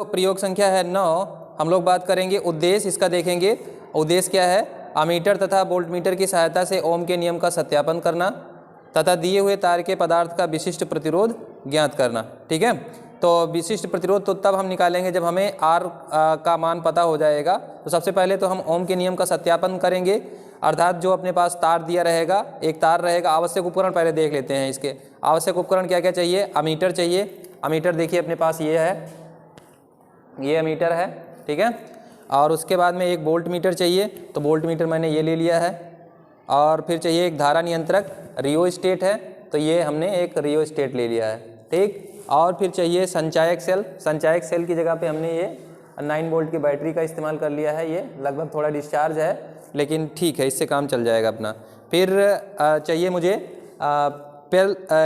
प्रयोग संख्या है 9, हम लोग बात करेंगे उद्देश्य इसका देखेंगे। उद्देश्य क्या है? अमीटर तथा वोल्टमीटर की सहायता से ओम के नियम का सत्यापन करना तथा दिए हुए तार के पदार्थ का विशिष्ट प्रतिरोध ज्ञात करना। ठीक है, तो विशिष्ट प्रतिरोध तो तब हम निकालेंगे जब हमें आर का मान पता हो जाएगा। तो सबसे पहले तो हम ओम के नियम का सत्यापन करेंगे, अर्थात जो अपने पास तार दिया रहेगा, एक तार रहेगा। आवश्यक उपकरण पहले देख लेते हैं। इसके आवश्यक उपकरण क्या क्या चाहिए? अमीटर चाहिए। अमीटर देखिए अपने पास ये है, ये अमीटर है। ठीक है, और उसके बाद में एक वोल्ट मीटर चाहिए, तो वोल्ट मीटर मैंने ये ले लिया है। और फिर चाहिए एक धारा नियंत्रक, रियोस्टेट है, तो ये हमने एक रियोस्टेट ले लिया है। ठीक, और फिर चाहिए संचायक सेल। संचायक सेल की जगह पे हमने ये 9 वोल्ट की बैटरी का इस्तेमाल कर लिया है। ये लगभग थोड़ा डिस्चार्ज है, लेकिन ठीक है, इससे काम चल जाएगा अपना। फिर चाहिए मुझे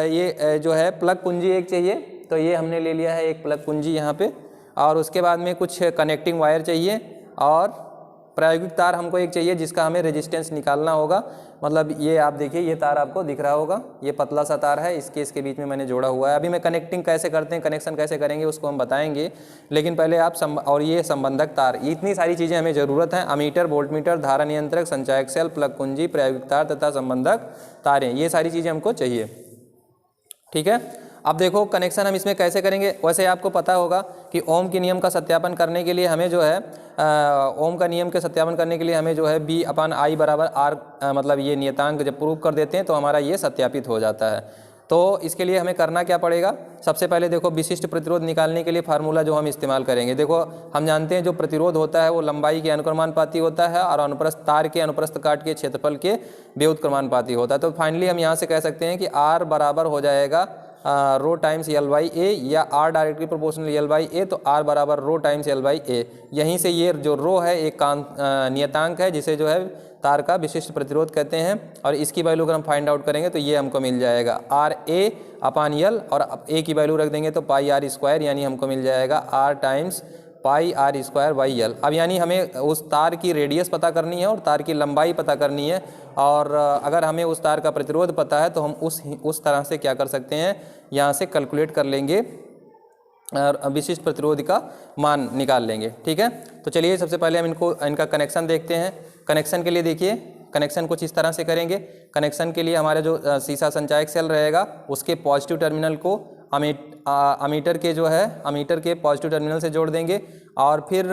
ये जो है प्लग कुंजी एक चाहिए, तो ये हमने ले लिया है एक प्लग कुंजी यहाँ पे। और उसके बाद में कुछ कनेक्टिंग वायर चाहिए, और प्रायोगिक तार हमको एक चाहिए जिसका हमें रेजिस्टेंस निकालना होगा। मतलब ये आप देखिए, ये तार आपको दिख रहा होगा, ये पतला सा तार है, इसके बीच में मैंने जोड़ा हुआ है। अभी मैं कनेक्टिंग कैसे करते हैं, कनेक्शन कैसे करेंगे उसको हम बताएंगे, लेकिन पहले आप और ये संबंधक तार, इतनी सारी चीज़ें हमें ज़रूरत है। अमीटर, वोल्टमीटर, धारा नियंत्रक, संचायक सेल, प्लग कुंजी, प्रायोगिक तार तथा संबंधक तारें, ये सारी चीज़ें हमको चाहिए। ठीक है, अब देखो कनेक्शन हम इसमें कैसे करेंगे। वैसे आपको पता होगा कि ओम के नियम का सत्यापन करने के लिए हमें जो है ओम का नियम के सत्यापन करने के लिए हमें जो है B/I बराबर R, मतलब ये नियतांक जब प्रूव कर देते हैं तो हमारा ये सत्यापित हो जाता है। तो इसके लिए हमें करना क्या पड़ेगा? सबसे पहले देखो विशिष्ट प्रतिरोध निकालने के लिए फार्मूला जो हम इस्तेमाल करेंगे, देखो हम जानते हैं जो प्रतिरोध होता है वो लंबाई के अनुक्रमानुपाती होता है और अनुप्रस्थ तार के अनुप्रस्थ काट के क्षेत्रफल के व्युत्क्रमानुपाती होता है। तो फाइनली हम यहाँ से कह सकते हैं कि R बराबर हो जाएगा rho times L by A, या R directly proportional L by A, तो R बराबर rho times L by A. यहीं से ये जो रो है एक नियतांक है जिसे जो है तार का विशिष्ट प्रतिरोध कहते हैं, और इसकी वैल्यू अगर हम फाइंड आउट करेंगे तो ये हमको मिल जाएगा RA/L, और A की वैल्यू रख देंगे तो पाई R स्क्वायर, यानी हमको मिल जाएगा R times pi R square by L। अब यानी हमें उस तार की रेडियस पता करनी है और तार की लंबाई पता करनी है, और अगर हमें उस तार का प्रतिरोध पता है तो हम उस तरह से क्या कर सकते हैं, यहाँ से कैलकुलेट कर लेंगे और विशिष्ट प्रतिरोध का मान निकाल लेंगे। ठीक है, तो चलिए सबसे पहले हम इनका कनेक्शन देखते हैं। कनेक्शन के लिए देखिए, कनेक्शन कुछ इस तरह से करेंगे। कनेक्शन के लिए हमारा जो सीसा संचायक सेल रहेगा उसके पॉजिटिव टर्मिनल को अमीटर के जो है अमीटर के पॉजिटिव टर्मिनल से जोड़ देंगे, और फिर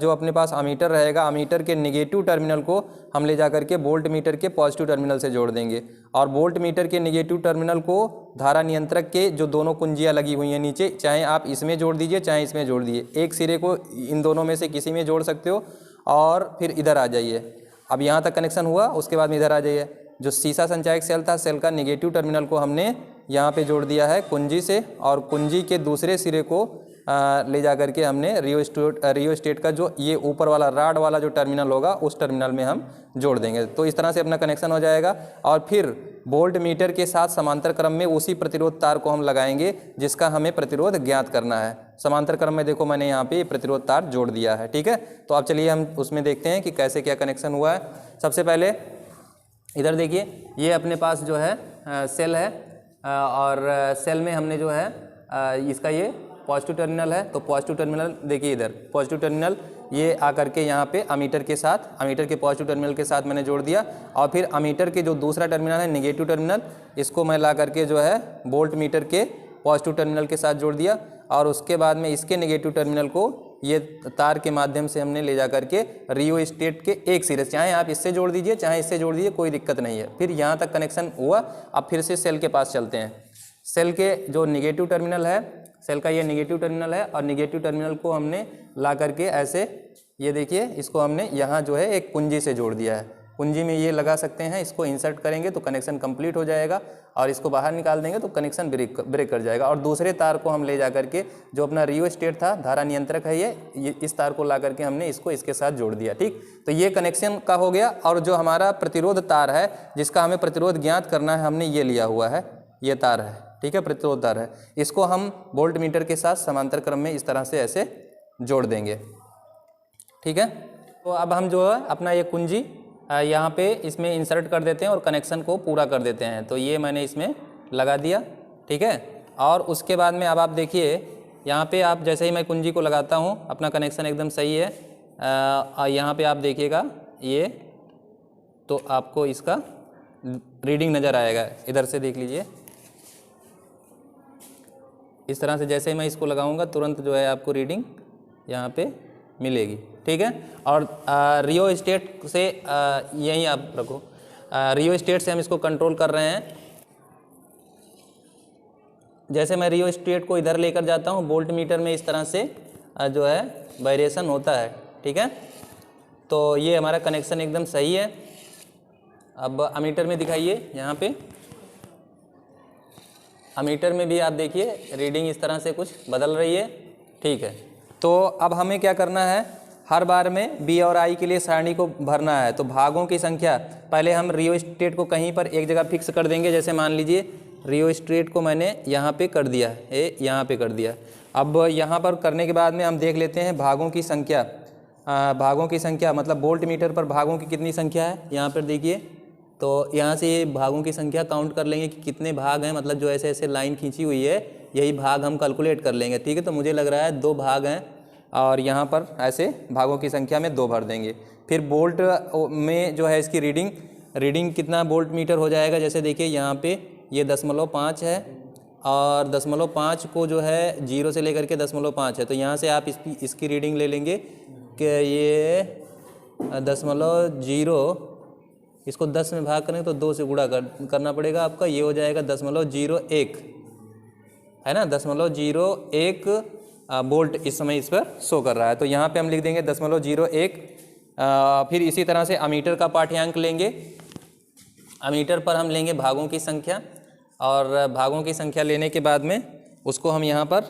जो अपने पास अमीटर रहेगा, अमीटर के नेगेटिव टर्मिनल को हम ले जाकर के वोल्ट मीटर के पॉजिटिव टर्मिनल से जोड़ देंगे, और वोल्ट मीटर के नेगेटिव टर्मिनल को धारा नियंत्रक के जो दोनों कुंजियाँ लगी हुई हैं नीचे, चाहे आप इसमें जोड़ दीजिए चाहे इसमें जोड़ दीजिए, एक सिरे को इन दोनों में से किसी में जोड़ सकते हो, और फिर इधर आ जाइए। अब यहाँ तक कनेक्शन हुआ, उसके बाद में इधर आ जाइए। जो सीसा संचायक सेल था, सेल का नेगेटिव टर्मिनल को हमने यहाँ पे जोड़ दिया है कुंजी से, और कुंजी के दूसरे सिरे को ले जा करके हमने रियोस्टेट का जो ये ऊपर वाला राड वाला जो टर्मिनल होगा उस टर्मिनल में हम जोड़ देंगे। तो इस तरह से अपना कनेक्शन हो जाएगा, और फिर वोल्ट मीटर के साथ समांतर क्रम में उसी प्रतिरोध तार को हम लगाएंगे जिसका हमें प्रतिरोध ज्ञात करना है। समांतर क्रम में देखो मैंने यहाँ पे प्रतिरोध तार जोड़ दिया है। ठीक है, तो अब चलिए हम उसमें देखते हैं कि कैसे क्या कनेक्शन हुआ है। सबसे पहले इधर देखिए, ये अपने पास जो है सेल है, और सेल में हमने जो है इसका ये पॉजिटिव टर्मिनल है, तो पॉजिटिव टर्मिनल देखिए इधर पॉजिटिव टर्मिनल ये आकर के यहाँ पे अमीटर के साथ, अमीटर के पॉजिटिव टर्मिनल के साथ मैंने जोड़ दिया, और फिर अमीटर के जो दूसरा टर्मिनल है नेगेटिव टर्मिनल, इसको मैं ला करके जो है वोल्ट मीटर के पॉजिटिव टर्मिनल के साथ जोड़ दिया, और उसके बाद में इसके नेगेटिव टर्मिनल को ये तार के माध्यम से हमने ले जा करके रियोस्टेट के एक सिरे, चाहे आप इससे जोड़ दीजिए चाहे इससे जोड़ दीजिए, कोई दिक्कत नहीं है। फिर यहाँ तक कनेक्शन हुआ। अब फिर से सेल के पास चलते हैं। सेल के जो नेगेटिव टर्मिनल है, सेल का ये नेगेटिव टर्मिनल है, और नेगेटिव टर्मिनल को हमने ला करके ऐसे, ये देखिए इसको हमने यहाँ जो है एक कुंजी से जोड़ दिया है। कुंजी में ये लगा सकते हैं, इसको इंसर्ट करेंगे तो कनेक्शन कंप्लीट हो जाएगा, और इसको बाहर निकाल देंगे तो कनेक्शन ब्रेक कर जाएगा। और दूसरे तार को हम ले जा करके जो अपना रियोस्टेट था, धारा नियंत्रक है ये इस तार को ला करके हमने इसको इसके साथ जोड़ दिया। ठीक, तो ये कनेक्शन का हो गया। और जो हमारा प्रतिरोध तार है जिसका हमें प्रतिरोध ज्ञात करना है, हमने ये लिया हुआ है, ये तार है। ठीक है, प्रतिरोध तार है, इसको हम वोल्ट मीटर के साथ समांतर क्रम में इस तरह से ऐसे जोड़ देंगे। ठीक है, तो अब हम जो है अपना ये कुंजी यहाँ पे इसमें इंसर्ट कर देते हैं और कनेक्शन को पूरा कर देते हैं। तो ये मैंने इसमें लगा दिया। ठीक है, और उसके बाद में अब आप देखिए यहाँ पे आप जैसे ही मैं कुंजी को लगाता हूँ अपना कनेक्शन एकदम सही है। यहाँ पे आप देखिएगा ये, तो आपको इसका रीडिंग नज़र आएगा। इधर से देख लीजिए, इस तरह से जैसे ही मैं इसको लगाऊंगा तुरंत जो है आपको रीडिंग यहाँ पे मिलेगी। ठीक है। और रियो स्टेट से यहीं आप रखो, रियो स्टेट से हम इसको कंट्रोल कर रहे हैं। जैसे मैं रियो स्टेट को इधर लेकर जाता हूँ वोल्ट मीटर में इस तरह से जो है वेरिएशन होता है। ठीक है। तो ये हमारा कनेक्शन एकदम सही है। अब अमीटर में दिखाइए, यहाँ पे अमीटर में भी आप देखिए रीडिंग इस तरह से कुछ बदल रही है। ठीक है। तो अब हमें क्या करना है, हर बार में बी और आई के लिए सारणी को भरना है। तो भागों की संख्या, पहले हम रियो स्टेट को कहीं पर एक जगह फिक्स कर देंगे। जैसे मान लीजिए रियो स्टेट को मैंने यहाँ पे कर दिया, यहाँ पे कर दिया। अब यहाँ पर करने के बाद में हम देख लेते हैं भागों की संख्या। भागों की संख्या मतलब वोल्ट मीटर पर भागों की कितनी संख्या है, यहाँ पर देखिए। तो यहाँ से ये भागों की संख्या काउंट कर लेंगे कि कितने भाग हैं, मतलब जो ऐसे ऐसे लाइन खींची हुई है यही भाग हम कैलकुलेट कर लेंगे। ठीक है। तो मुझे लग रहा है 2 भाग हैं और यहाँ पर ऐसे भागों की संख्या में 2 भर देंगे। फिर बोल्ट में जो है इसकी रीडिंग कितना वोल्ट मीटर हो जाएगा। जैसे देखिए यहाँ पे ये 0.5 है और 0.5 को जो है 0 से लेकर के 0.5 है। तो यहाँ से आप इसकी रीडिंग ले लेंगे कि ये 0.0, इसको 10 में भाग करें तो 2 से गुणा करना पड़ेगा आपका, ये हो जाएगा 0.01, है ना। 0.01 वोल्ट इस समय इस पर शो कर रहा है। तो यहाँ पे हम लिख देंगे 0.01। फिर इसी तरह से अमीटर का पाठ्यांक लेंगे। अमीटर पर हम लेंगे भागों की संख्या, और भागों की संख्या लेने के बाद में उसको हम यहाँ पर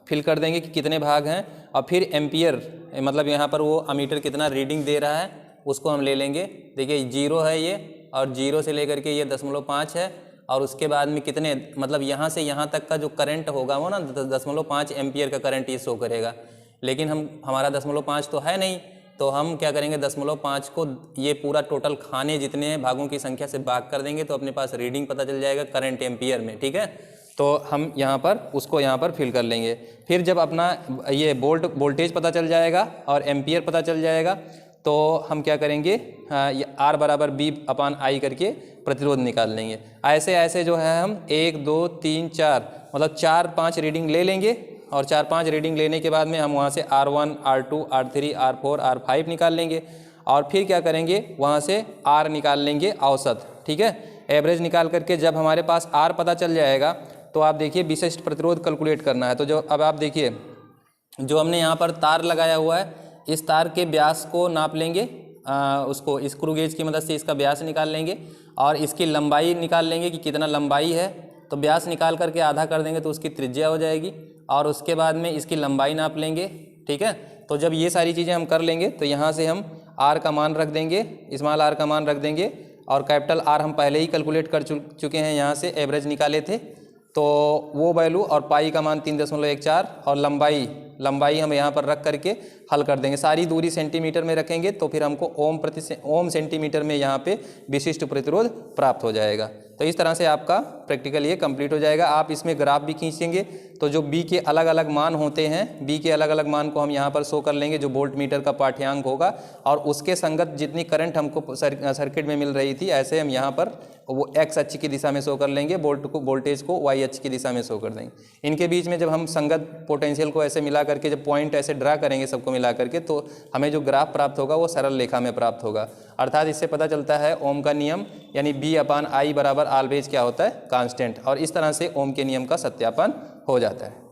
फिल कर देंगे कि कितने भाग हैं। और फिर एम्पियर, मतलब यहाँ पर वो अमीटर कितना रीडिंग दे रहा है उसको हम ले लेंगे। देखिए 0 है ये, और 0 से लेकर के ये 0.5 है, और उसके बाद में कितने, मतलब यहाँ से यहाँ तक का जो करंट होगा वो ना 0.5 एम्पियर का करंट ये शो करेगा। लेकिन हमारा 0.5 तो है नहीं, तो हम क्या करेंगे 0.5 को ये पूरा टोटल खाने जितने हैं भागों की संख्या से भाग कर देंगे, तो अपने पास रीडिंग पता चल जाएगा करंट एम्पियर में। ठीक है। तो हम यहाँ पर उसको यहाँ पर फिल कर लेंगे। फिर जब अपना ये वोल्टेज पता चल जाएगा और एम्पियर पता चल जाएगा, तो हम क्या करेंगे, ये R बराबर B/I करके प्रतिरोध निकाल लेंगे। ऐसे ऐसे जो है हम 1 2 3 4 मतलब 4-5 रीडिंग ले लेंगे, और 4-5 रीडिंग लेने के बाद में हम वहाँ से R1 R2 R3 R4 R5 निकाल लेंगे। और फिर क्या करेंगे, वहाँ से R निकाल लेंगे औसत। ठीक है। एवरेज निकाल करके जब हमारे पास R पता चल जाएगा, तो आप देखिए विशिष्ट प्रतिरोध कैलकुलेट करना है। तो जो अब आप देखिए जो हमने यहाँ पर तार लगाया हुआ है, इस तार के व्यास को नाप लेंगे, उसको स्क्रू गेज की मदद से इसका व्यास निकाल लेंगे, और इसकी लंबाई निकाल लेंगे कि कितना लंबाई है। तो व्यास निकाल करके आधा कर देंगे तो उसकी त्रिज्या हो जाएगी, और उसके बाद में इसकी लंबाई नाप लेंगे। ठीक है। तो जब ये सारी चीज़ें हम कर लेंगे, तो यहाँ से हम R का मान रख देंगे, स्मॉल r का मान रख देंगे, और कैपिटल R हम पहले ही कैलकुलेट कर चुके हैं, यहाँ से एवरेज निकाले थे, तो वो वैल्यू, और पाई का मान 3.14, और लंबाई हम यहाँ पर रख करके हल कर देंगे। सारी दूरी सेंटीमीटर में रखेंगे तो फिर हमको ओम सेंटीमीटर में यहाँ पे विशिष्ट प्रतिरोध प्राप्त हो जाएगा। तो इस तरह से आपका प्रैक्टिकल ये कंप्लीट हो जाएगा। आप इसमें ग्राफ भी खींचेंगे, तो जो बी के अलग अलग मान होते हैं, बी के अलग अलग मान को हम यहाँ पर शो कर लेंगे, जो वोल्ट मीटर का पाठ्यांक होगा, और उसके संगत जितनी करंट हमको सर्किट में मिल रही थी, ऐसे हम यहाँ पर वो एक्स अक्ष की दिशा में शो कर लेंगे, वोल्टेज को वाई अक्ष की दिशा में शो कर देंगे। इनके बीच में जब हम संगत पोटेंशियल को ऐसे मिला करके जब पॉइंट ऐसे ड्रा करेंगे सबको मिला करके, तो हमें जो ग्राफ प्राप्त होगा वो सरल रेखा में प्राप्त होगा। अर्थात इससे पता चलता है ओम का नियम, यानी B/I बराबर ऑलवेज क्या होता है, कांस्टेंट, और इस तरह से ओम के नियम का सत्यापन हो जाता है।